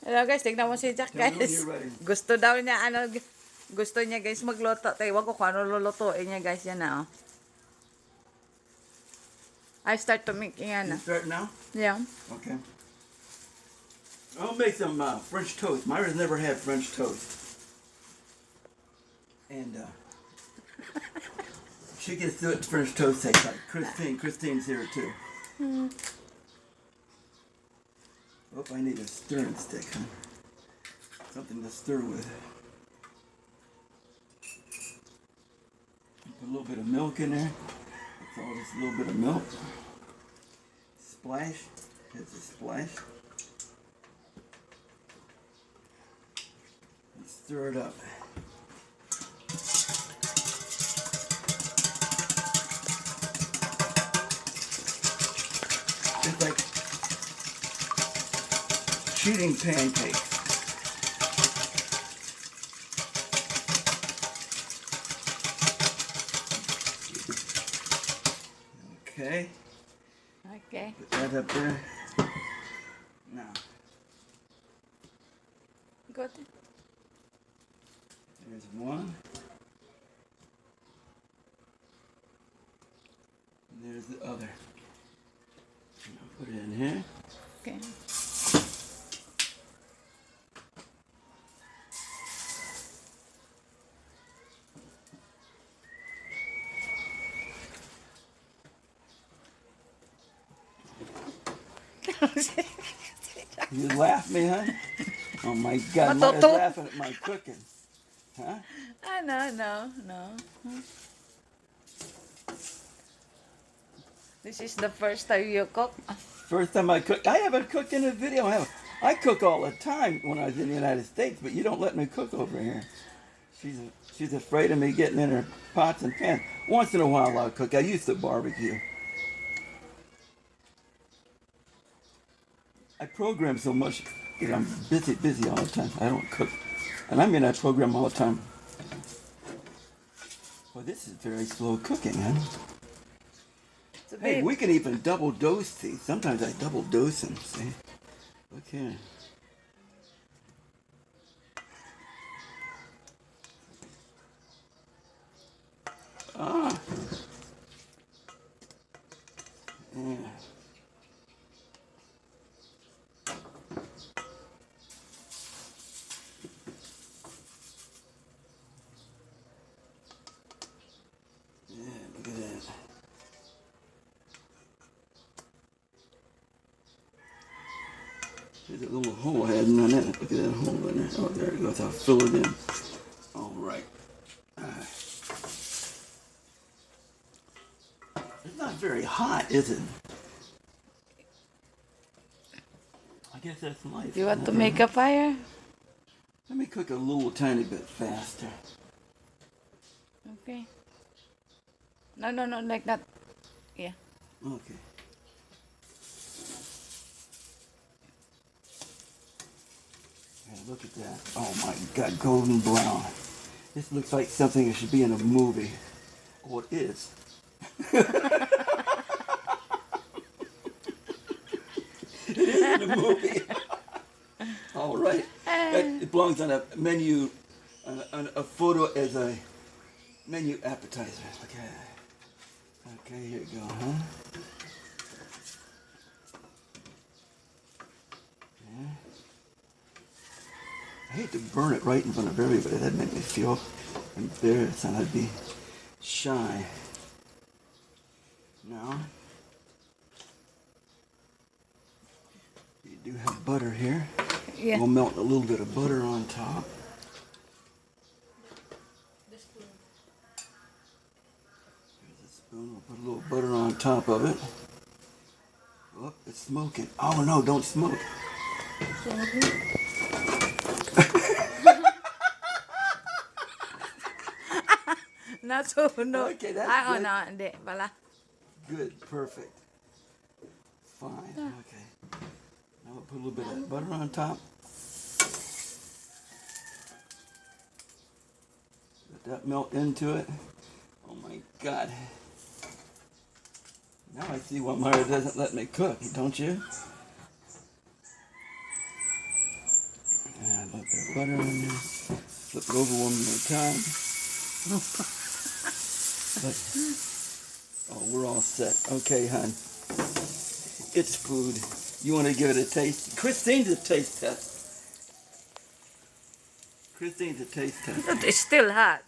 Hello guys, tignan mo si Jack guys. Gusto daw niya, gusto niya guys magluto. Tayo, wag ko kung ano lulutuin niya guys. Yan na oh. I start to make yan You start now? Yeah. Okay. I'll make some French toast. Myra's never had French toast. And she gets to it French toast tastes like Christine's here too. Oh, I need a stirring stick, huh? Something to stir with. Put a little bit of milk in there. That's all, just a little bit of milk. Splash. That's a splash. And stir it up. It's like sheeting pancakes. Okay. Okay. Put that up there. Now. Good. There's one. And there's the other. I'll put it in here. Okay. You laugh me, huh? Oh my God, Myra's laughing at my cooking. Huh? No. This is the first time you cook. First time I cook. I haven't cooked in a video. I cook all the time when I was in the United States, but you don't let me cook over here. She's afraid of me getting in her pots and pans. Once in a while I'll cook. I used to barbecue. I program so much that I'm busy all the time. I don't cook. And I mean I program all the time. Well, this is very slow cooking, huh? Hey, we can even double dose these. Sometimes I double dose them, see? Okay. Ah. Yeah. Look at that. There's a little hole I had in it. Look at that hole in there. Oh, there it goes. I'll fill it in. All right. It's not very hot, is it? I guess that's life. You want to make a fire? Let me cook a little tiny bit faster. Okay. No, like that. Yeah. Okay. Look at that. Oh my God, golden brown. This looks like something that should be in a movie. Oh, it is. It is in a movie. All right. It belongs on a menu, on a photo as a menu appetizer. Okay. Okay, here you go, huh? Yeah. I hate to burn it right in front of everybody. That'd make me feel embarrassed and I'd be shy. Now, you do have butter here. Yeah. We'll melt a little bit of butter on top. There's a spoon. We'll put a little butter on top of it. Oh, it's smoking. Oh no, don't smoke. Nasunog. Okay, that's Ay, good. no, hindi pala. Good, perfect. Fine, okay. Now we'll put a little bit of butter on top. Let that melt into it. Oh my God. Now I see why Myra doesn't let me cook, don't you? A bit of butter on there. Flip it over one more time. Oh, we're all set. Okay, hon. It's food. You want to give it a taste? Christine's a taste test. Christine's a taste test. It's still hot.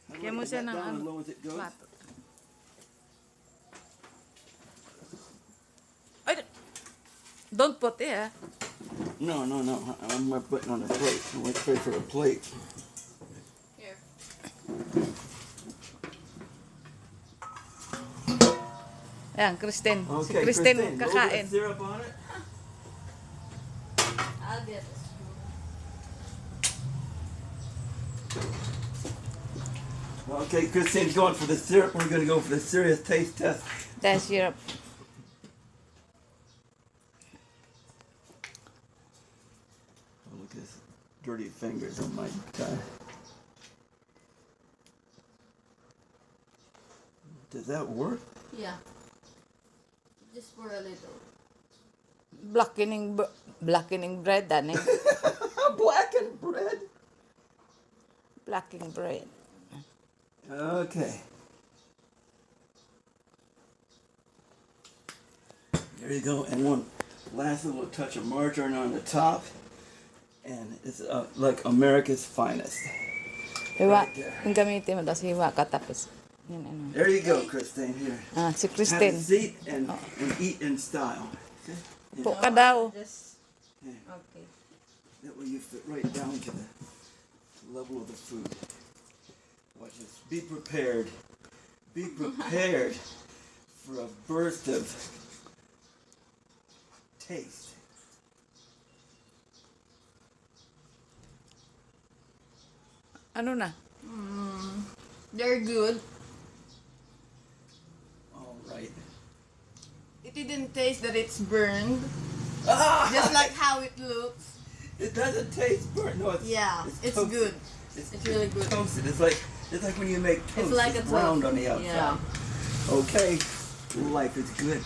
How Kaya do mo I siya get that ng down as ano, low as it goes? plato. Ay, don't put it, eh? No. I'm not putting on a plate. I want to pay for a plate. Here. Ayan, Kristen. Si Okay, Kristen Christine, a little bit kakain. of syrup on it. I'll get this. Okay, Christine's going for the syrup. We're going to go for the serious taste test. That's syrup. Oh, look at his dirty fingers on my tie. Does that work? Yeah. Just for a little. Blackening bread, ano? Blackened bread. Blackening bread. Okay. There you go. And one last little touch of margarine on the top. And it's like America's finest. Hiwa. Right there. Yung gamitin mo, tapos hiwa ka, tapos yun, ano. There you go, Christine. Here. Si Have a Kristen. seat and eat in style. Okay? Po ka daw. Just Yeah. okay. That way you fit right down to the level of the food. Watch this. Be prepared. Be prepared for a burst of taste. Ano na? They're good. All right. It didn't taste that it's burned. Ah! Just like how it looks. It doesn't taste burnt. No, it's Yeah, it's toasted. good. It's really good. Toasted. It's like when you make toast. It's like a round on the toast. outside. Yeah. Okay. Life is good.